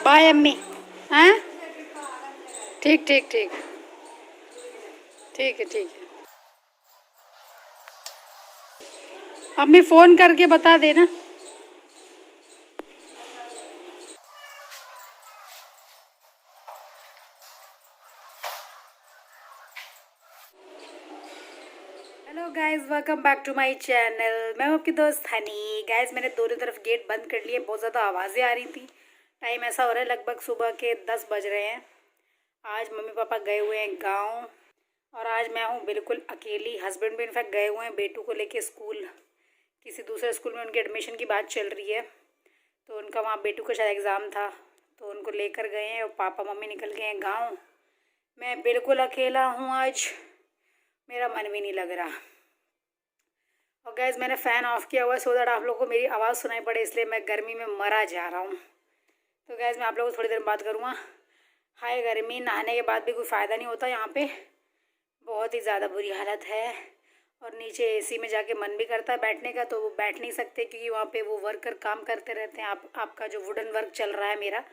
Bye अम्मी। हैं? ठीक ठीक ठीक, ठीक है ठीक है। अम्मी फ़ोन करके बता देना। Hello guys, welcome back to my channel. मैं हूं आपकी दोस्त हनी। गाइस मैंने दोनों तरफ गेट बंद कर लिए, बहुत ज़्यादा आवाज़ें आ रही थी। टाइम ऐसा हो रहा है लगभग सुबह के 10 बज रहे हैं। आज मम्मी पापा गए हुए हैं गांव और आज मैं हूं बिल्कुल अकेली। हस्बैंड भी इनफैक्ट गए हुए हैं बेटू को लेके स्कूल, किसी दूसरे स्कूल में उनके एडमिशन की बात चल रही है, तो उनका वहाँ बेटू का शायद एग्ज़ाम था, तो उनको लेकर गए हैं और पापा मम्मी निकल गए हैं गाँव। मैं बिल्कुल अकेला हूँ आज, मेरा मन भी नहीं लग रहा। और गैस मैंने फ़ैन ऑफ़ किया हुआ है सो दैट आप लोगों को मेरी आवाज़ सुनाई पड़े, इसलिए मैं गर्मी में मरा जा रहा हूँ। तो गैस मैं आप लोगों को थोड़ी देर में बात करूँगा। हाय गर्मी, नहाने के बाद भी कोई फ़ायदा नहीं होता यहाँ पे, बहुत ही ज़्यादा बुरी हालत है। और नीचे एसी में जाके मन भी करता है बैठने का, तो वो बैठ नहीं सकते क्योंकि वहाँ पे वो वर्कर काम करते रहते हैं। आपका जो वुडन वर्क चल रहा है मेरा,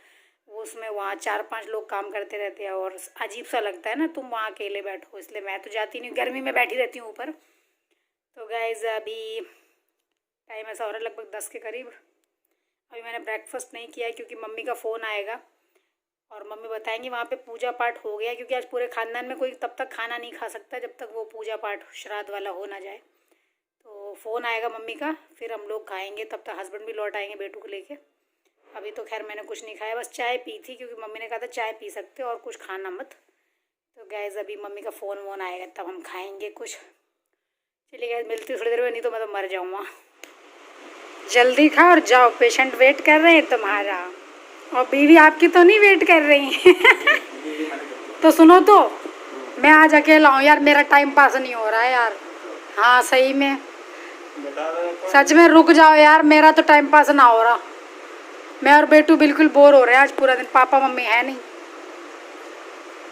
वो उसमें वहाँ 4-5 लोग काम करते रहते हैं और अजीब सा लगता है ना तुम वहाँ अकेले बैठो, इसलिए मैं तो जाती नहीं, गर्मी में बैठी रहती हूँ ऊपर। तो गाइज़ अभी टाइम ऐसा हो रहा है लगभग 10 के करीब। अभी मैंने ब्रेकफास्ट नहीं किया है क्योंकि मम्मी का फ़ोन आएगा और मम्मी बताएंगी वहाँ पे पूजा पाठ हो गया, क्योंकि आज पूरे ख़ानदान में कोई तब तक खाना नहीं खा सकता जब तक वो पूजा पाठ श्राद्ध वाला हो ना जाए। तो फ़ोन आएगा मम्मी का, फिर हम लोग खाएंगे, तब तक हस्बैंड भी लौट आएंगे बेटू को लेके। अभी तो खैर मैंने कुछ नहीं खाया, बस चाय पी थी क्योंकि मम्मी ने कहा था चाय पी सकते हो और कुछ खाना मत। तो गैस अभी मम्मी का फ़ोन वोन आएगा तब हम खाएँगे कुछ। चलिए गैस मिलती थोड़ी देर में, नहीं तो मैं तो मर जाऊँगा। जल्दी खाओ और जाओ, पेशेंट वेट कर रहे हैं तुम्हारा। और बीवी आपकी तो नहीं वेट कर रही तो सुनो तो, मैं आज अकेला हूँ यार, मेरा टाइम पास नहीं हो रहा है यार। हाँ सही में, सच में रुक जाओ यार, मेरा तो टाइम पास ना हो रहा। मैं और बेटू बिल्कुल बोर हो रहे हैं आज पूरा दिन, पापा मम्मी है नहीं,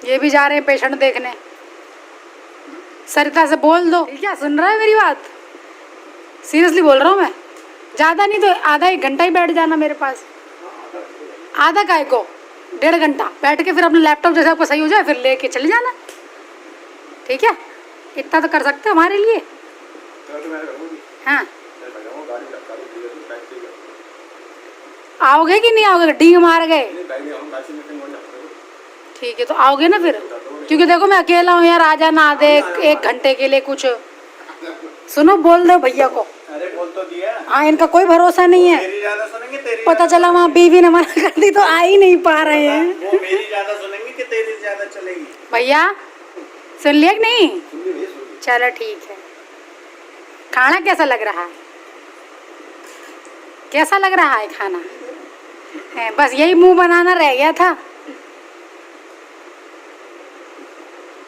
ये भी जा रहे हैं पेशेंट देखने। सरिता से बोल दो, क्या सुन रहा है मेरी बात? सीरियसली बोल रहा हूँ मैं, ज़्यादा नहीं तो आधा 1 घंटा ही बैठ जाना मेरे पास। आधा काय को 1.5 घंटा बैठ के फिर अपना लैपटॉप जैसे आपको सही हो जाए फिर लेके चले जाना, ठीक है? इतना तो कर सकते हो हमारे लिए। हाँ आओगे कि नहीं आओगे? डींग मार गए? ठीक है तो आओगे ना फिर, क्योंकि देखो मैं अकेला हूँ यार, आ जाना आधे 1 घंटे के लिए कुछ। सुनो बोल दो भैया को। अरे बोल तो दिया। हाँ इनका कोई भरोसा नहीं है, मेरी ज्यादा सुनेंगे तेरी पता चला वहाँ बीवी ने मना कर दी तो आ ही नहीं पा रहे हैं। वो मेरी ज्यादा सुनेंगे कि तेरी ज्यादा चलेगी? भैया सुन लिया कि नहीं? चलो ठीक है। खाना कैसा लग रहा है? कैसा लग रहा है खाना? है बस यही मुंह बनाना रह गया था।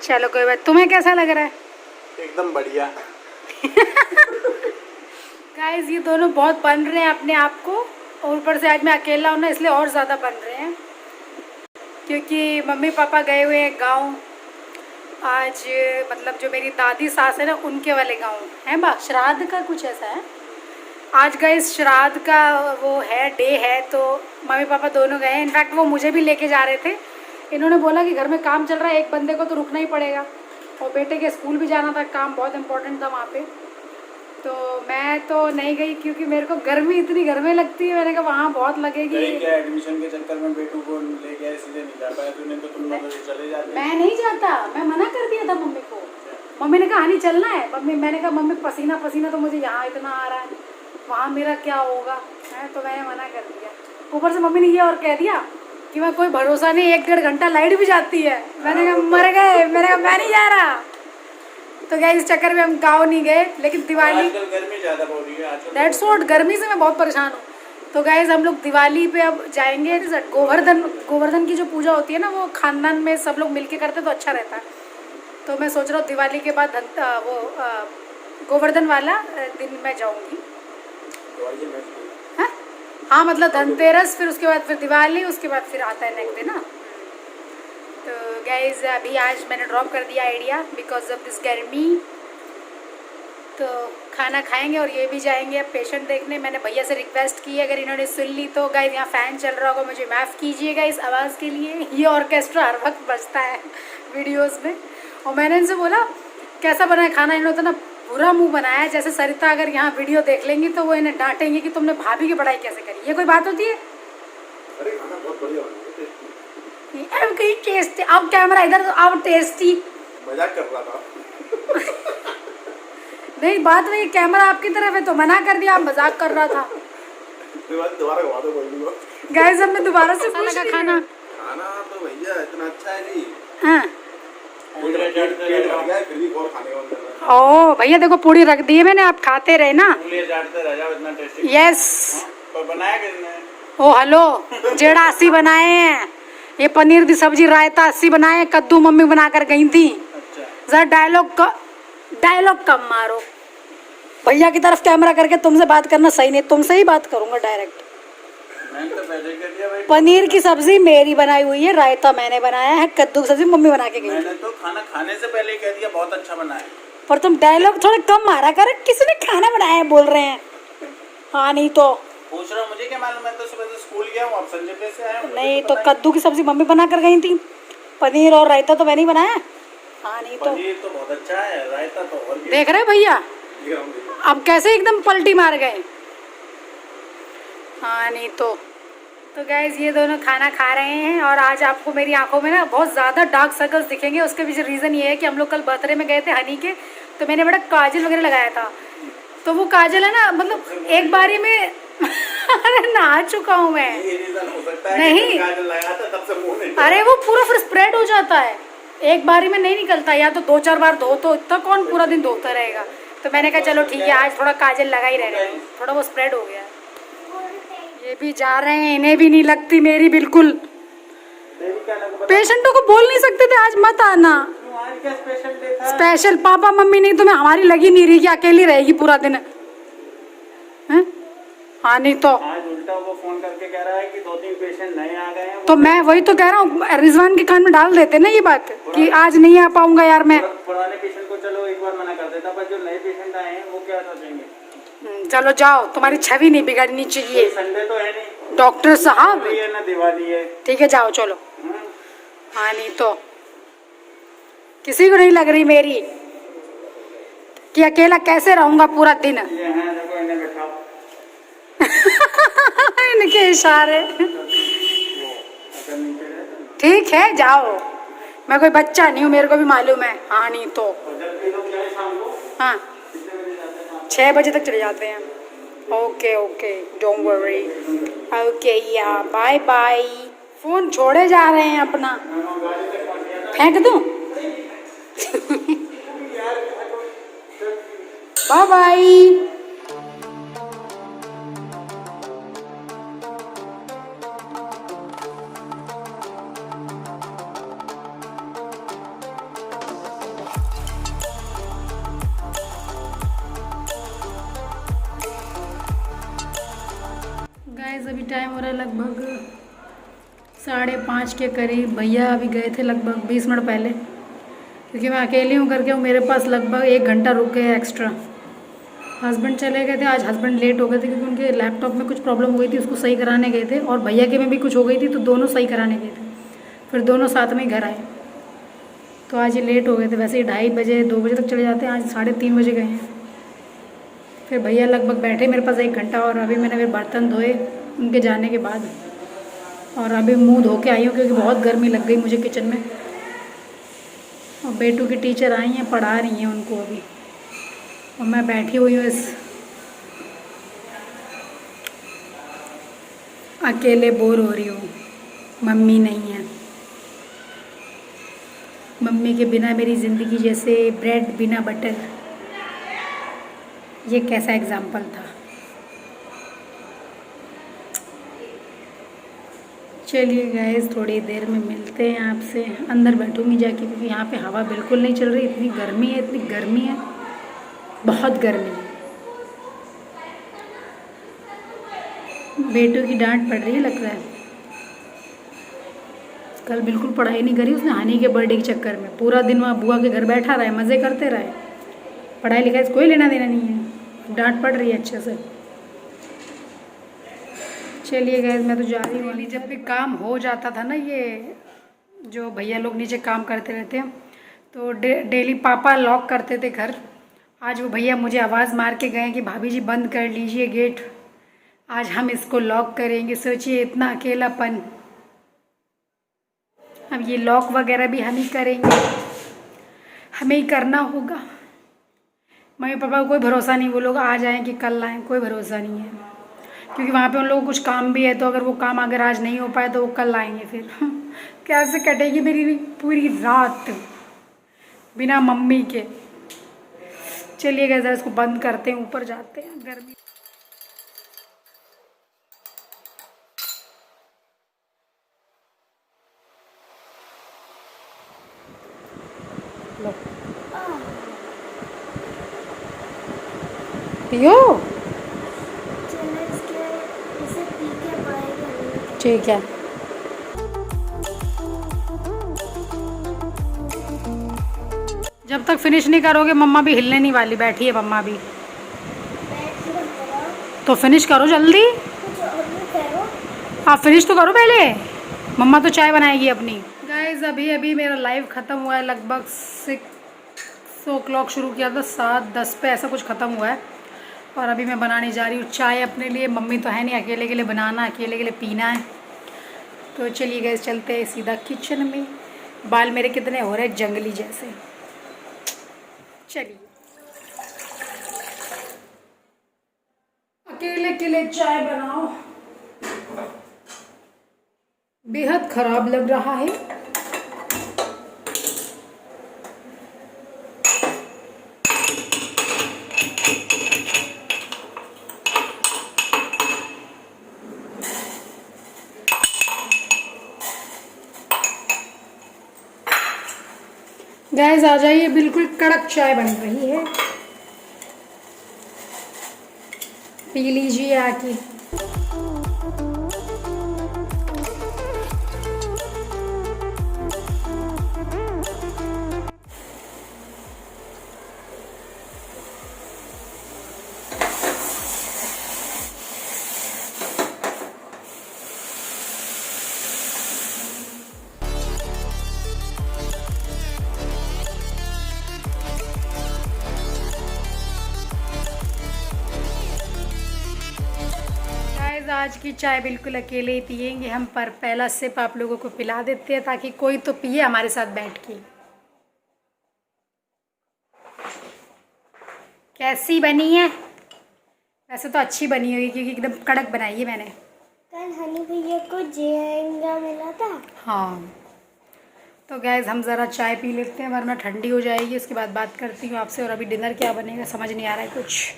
चलो कोई बात, तुम्हें कैसा लग रहा है? एकदम बढ़िया। गाइस ये दोनों बहुत बन रहे हैं अपने आप को, और ऊपर से आज मैं अकेला हूँ ना, इसलिए और ज़्यादा बन रहे हैं, क्योंकि मम्मी पापा गए हुए हैं गाँव आज। मतलब जो मेरी दादी सास है ना, उनके वाले गाँव है बा, श्राद्ध का कुछ ऐसा है आज। गाइस श्राद्ध का वो है, डे है, तो मम्मी पापा दोनों गए हैं। इनफैक्ट वो मुझे भी लेके जा रहे थे, इन्होंने बोला कि घर में काम चल रहा है, एक बंदे को तो रुकना ही पड़ेगा, और बेटे के स्कूल भी जाना था, काम बहुत इम्पोर्टेंट था वहाँ पे। तो मैं तो नहीं गई क्योंकि मेरे को गर्मी इतनी घर में लगती है, मैंने कहा वहाँ बहुत लगेगी। क्या एडमिशन के चक्कर में बेटू को ले गया इसलिए नहीं जा पाया तूने? तो तुम लोग चले जाते। मैं नहीं जाता, मैं मना कर दिया था मम्मी को। मम्मी ने कहा नहीं चलना है। मम्मी, मैंने कहा मम्मी पसीना पसीना तो मुझे यहाँ इतना आ रहा है, वहाँ मेरा क्या होगा है, तो मैंने मना कर दिया। ऊपर से मम्मी ने ये और कह दिया कि मैं कोई भरोसा नहीं, 1-1.5 घंटा लाइट भी जाती है। मैंने कहा मर गए, मैंने कहा मैं नहीं जा रहा। तो क्या इस चक्कर में हम गाँव नहीं गए, लेकिन दिवाली गर्मी ज़्यादा हो रही है आजकल, दैट्स व्हाट, गर्मी से मैं बहुत परेशान हूँ। तो गाइज हम लोग दिवाली पे अब जाएंगे। गोवर्धन की जो पूजा होती है ना, वो खानदान में सब लोग मिलके करते तो अच्छा रहता है। तो मैं सोच रहा हूँ दिवाली के बाद गोवर्धन वाला दिन मैं जाऊँगी। हाँ मतलब धनतेरस, फिर उसके बाद फिर दिवाली, उसके बाद फिर आता है नेक्स्ट डे ना। तो गाइज अभी आज मैंने ड्रॉप कर दिया आइडिया बिकॉज ऑफ दिस गर्मी। तो खाना खाएंगे और ये भी जाएंगे अब पेशेंट देखने। मैंने भैया से रिक्वेस्ट की है, अगर इन्होंने सुन ली तो गाइस यहाँ फ़ैन चल रहा होगा, मुझे माफ़ कीजिएगा इस आवाज़ के लिए। ये ऑर्केस्ट्रा हर वक्त बजता है वीडियोस में। और मैंने इनसे बोला कैसा बना है खाना, इन्होंने तो ना बुरा मुंह बनाया है। जैसे सरिता अगर यहाँ वीडियो देख लेंगी तो वो इन्हें डांटेंगी कि तुमने भाभी की पढ़ाई कैसे करी। ये कोई बात होती है? अरे खाना बहुत बढ़िया बना है, अब कहीं टेस्टी, अब कैमरा इधर, अब टेस्टी। मजाक कर रहा था। नहीं बात वही, कैमरा आपकी तरफ है तो मना कर दिया, आप मजाक कर रहा था। दोबारा खवा दो कोई। गाइस अब मैं दोबारा से पूछ रही खाना तो भैया इतना अच्छा है जी। हाँ फिर भी और खाने का मन कर रहा ओ भैया देखो पूड़ी रख दी है मैंने, आप खाते रहे ना। है। चाटते रह जाओ, इतना टेस्टी। यस पर बनाया किसने? ओ हेलो, जेड़ा 80 बनाए हैं। ये पनीर की सब्जी रायता 80 बनाए, कद्दू मम्मी बना कर गई थी। अच्छा जरा डायलॉग कम मारो। भैया की तरफ कैमरा करके तुमसे बात करना सही नहीं, तुमसे ही बात करूंगा डायरेक्ट। मैंने तो पहले कर दिया भाई। पनीर की सब्जी मेरी बनाई हुई है, रायता मैंने बनाया है, कद्दू की सब्जी मम्मी बना के गई। मैंने तो खाना खाने से पहले ही कह दिया बहुत अच्छा बना है। पर तुम डायलॉग थोड़ा कम मारा कर, किसी ने खाना बनाया है बोल रहे हैं। हाँ नहीं तो पूछ रहा हूँ, मुझे क्या मालूम, मैं तो सुबह से स्कूल गया हूँ, आप संजय पे से आए हो। नहीं तो कद्दू की सब्जी मम्मी बना कर गई थी, पनीर और रायता तो मैंने ही बनाया। हाँ नहीं तो पनीर तो बहुत अच्छा है, रायता तो और भी। देख रहे भैया अब कैसे एकदम पलटी मार गए। हाँ नहीं तो गाइज ये दोनों खाना खा रहे हैं और आज आपको मेरी आंखों में ना बहुत ज़्यादा डार्क सर्कल्स दिखेंगे। उसके पीछे रीज़न ये है कि हम लोग कल बर्थडे में गए थे हनी के, तो मैंने बड़ा काजल वगैरह लगाया था। तो वो काजल है ना, मतलब एक बारी में अरे नहा चुका हूँ मैं। ये रीजन हो सकता है नहीं। कि काजल लगाया था तब से मुंह नहीं। अरे वो पूरा फिर स्प्रेड हो जाता है, एक बारी में नहीं निकलता, या तो 2-4 बार धो, तो इतना कौन पूरा दिन धोता रहेगा। तो मैंने कहा चलो ठीक है आज थोड़ा काजल लगा ही रहने दो, थोड़ा वो स्प्रेड हो गया। ये भी जा रहे हैं, इन्हें भी नहीं लगती मेरी बिल्कुल। पेशेंटों को बोल नहीं सकते थे आज मत आना। आज क्या स्पेशल डे था? स्पेशल पापा मम्मी नहीं, तुम्हें हमारी लगी नहीं रही कि अकेली रहेगी पूरा दिन हैं? हाँ नहीं तो आज उल्टा वो फोन करके कह रहा है कि 2-3 पेशेंट नए आ गए हैं। तो मैं वही तो कह रहा हूँ, रिजवान के कान में डाल देते ना ये बात कि आज नहीं आ पाऊंगा यार मैं। पुराने पेशेंट को चलो एक बार मना कर देता, पर जो नए पेशेंट आए हैं वो क्या सोचेंगे? चलो जाओ, तुम्हारी छवि नहीं बिगड़नी चाहिए। संडे तो है नहीं डॉक्टर साहब है ना, दिवाली है। ठीक है जाओ चलो। हाँ नहीं तो किसी को नहीं लग रही मेरी कि अकेला कैसे रहूंगा पूरा दिन। ये हैं, देखो इन्हें बैठाओ। इनके इशारे। ठीक है जाओ, मैं कोई बच्चा नहीं हूँ, मेरे को भी मालूम है। हाँ नहीं तो हाँ 6 बजे तक चले जाते हैं। Okay okay don't worry. Okay या बाय बाय। फोन छोड़े जा रहे हैं अपना, फेंक दूं? Bye bye. गाइस अभी टाइम हो रहा है लगभग 5:30 के करीब। भैया अभी गए थे लगभग 20 मिनट पहले, क्योंकि मैं अकेली हूँ करके वो मेरे पास लगभग 1 घंटा रुक गए एक्स्ट्रा। हस्बैंड चले गए थे, आज हस्बैंड लेट हो गए थे क्योंकि उनके लैपटॉप में कुछ प्रॉब्लम हो गई थी, उसको सही कराने गए थे, और भैया के में भी कुछ हो गई थी तो दोनों सही कराने गए थे, फिर दोनों साथ में ही घर आए। तो आज ये लेट हो गए थे, वैसे ही 2:30 बजे 2 बजे तक चले जाते हैं, आज 3:30 बजे गए हैं। फिर भैया लगभग बैठे मेरे पास 1 घंटा, और अभी मैंने फिर बर्तन धोए उनके जाने के बाद, और अभी मुंह धो के आई हूँ क्योंकि बहुत गर्मी लग गई मुझे किचन में। और बेटू की टीचर आई हैं, पढ़ा रही हैं उनको अभी, और मैं बैठी हुई हूँ इस अकेले बोर हो रही हूँ। मम्मी नहीं है, मम्मी के बिना मेरी ज़िंदगी जैसे ब्रेड बिना बटर। ये कैसा एग्जाम्पल था। चलिए गाइस थोड़ी देर में मिलते हैं आपसे। अंदर बैठूंगी जाके क्योंकि यहाँ पे हवा बिल्कुल नहीं चल रही, इतनी गर्मी है, इतनी गर्मी है, बहुत गर्मी है। बेटू की डांट पड़ रही है लग रहा है, कल बिल्कुल पढ़ाई नहीं करी उसने हनी के बर्थडे के चक्कर में, पूरा दिन वहाँ बुआ के घर बैठा रहा है, मज़े करते रहे। पढ़ाई लिखाई से कोई लेना देना नहीं है, डांट पड़ रही है अच्छे से। चलिए गैस मैं तो जा रही हूँ। जब भी काम हो जाता था ना, ये जो भैया लोग नीचे काम करते रहते हैं, तो डेली पापा लॉक करते थे घर। आज वो भैया मुझे आवाज़ मार के गए कि भाभी जी बंद कर लीजिए गेट, आज हम इसको लॉक करेंगे। सोचिए इतना अकेलापन। अब ये लॉक वगैरह भी हम ही करेंगे, हमें ही करना होगा। मम्मी पापा को कोई भरोसा नहीं, वो लोग आ जाएं कि कल आएँ, कोई भरोसा नहीं है। क्योंकि वहाँ पे उन लोगों को कुछ काम भी है, तो अगर वो काम अगर आज नहीं हो पाए तो वो कल आएंगे फिर। कैसे कटेगी मेरी पूरी रात बिना मम्मी के। चलिए गैस इसको बंद करते हैं, ऊपर जाते हैं। गर्मी लो पियो। ठीक है। जब तक फिनिश नहीं करोगे मम्मा भी हिलने नहीं वाली, बैठी है मम्मा भी। तो फिनिश करो जल्दी। आप फिनिश तो करो पहले, मम्मा तो चाय बनाएगी अपनी। गाइस अभी अभी मेरा लाइव ख़त्म हुआ है, लगभग 6 o'clock शुरू किया था, 7:10 पे ऐसा कुछ ख़त्म हुआ है। और अभी मैं बनाने जा रही हूँ चाय अपने लिए। मम्मी तो है नहीं, अकेले के लिए बनाना, अकेले के लिए पीना है। तो चलिए गाइस चलते हैं सीधा किचन में। बाल मेरे कितने हो रहे हैं जंगली जैसे। चलिए अकेले के लिए चाय बनाओ, बेहद खराब लग रहा है। गैस आ जाइए, बिल्कुल कड़क चाय बन रही है, पी लीजिए आके। आज की चाय बिल्कुल अकेले ही पियेंगे हम, पर पहला सिप आप लोगों को पिला देते हैं ताकि कोई तो पिए हमारे साथ बैठ के। कैसी बनी है? वैसे तो अच्छी बनी होगी क्योंकि एकदम कड़क बनाई है मैंने। कल हनी भैया को जेंगा मिला था। हाँ तो गैस हम ज़रा चाय पी लेते हैं वरना ठंडी हो जाएगी। उसके बाद बात करती हूँ आपसे। और अभी डिनर क्या बनेगा समझ नहीं आ रहा है कुछ।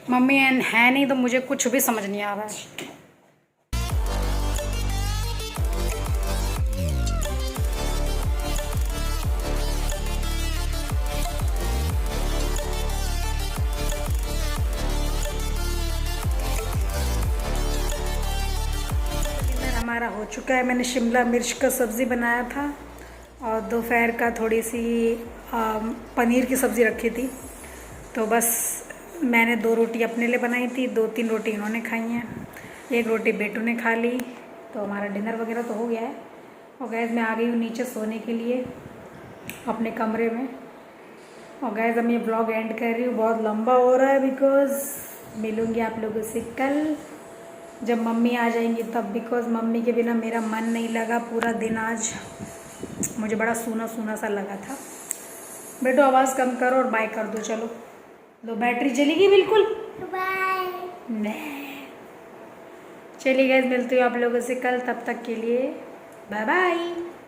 मम्मी है नहीं तो मुझे कुछ भी समझ नहीं आ रहा है। हमारा हो चुका है। मैंने शिमला मिर्च का सब्ज़ी बनाया था और दोपहर का थोड़ी सी पनीर की सब्ज़ी रखी थी। तो बस मैंने 2 रोटी अपने लिए बनाई थी, 2-3 रोटी इन्होंने खाई हैं, 1 रोटी बेटू ने खा ली। तो हमारा डिनर वगैरह तो हो गया है। और गैस मैं आ गई हूँ नीचे सोने के लिए अपने कमरे में। और गैस अब ये ब्लॉग एंड कर रही हूँ, बहुत लंबा हो रहा है बिकॉज़ मिलूँगी आप लोगों से कल जब मम्मी आ जाएंगी तब। बिकॉज़ मम्मी के बिना मेरा मन नहीं लगा पूरा दिन। आज मुझे बड़ा सूना सूना सा लगा था। बेटो आवाज़ कम करो और बाय कर दो। चलो लो बैटरी चलेगी बिल्कुल। बाय। नहीं चलिए गैस मिलती हूँ आप लोगों से कल, तब तक के लिए बाय बाय।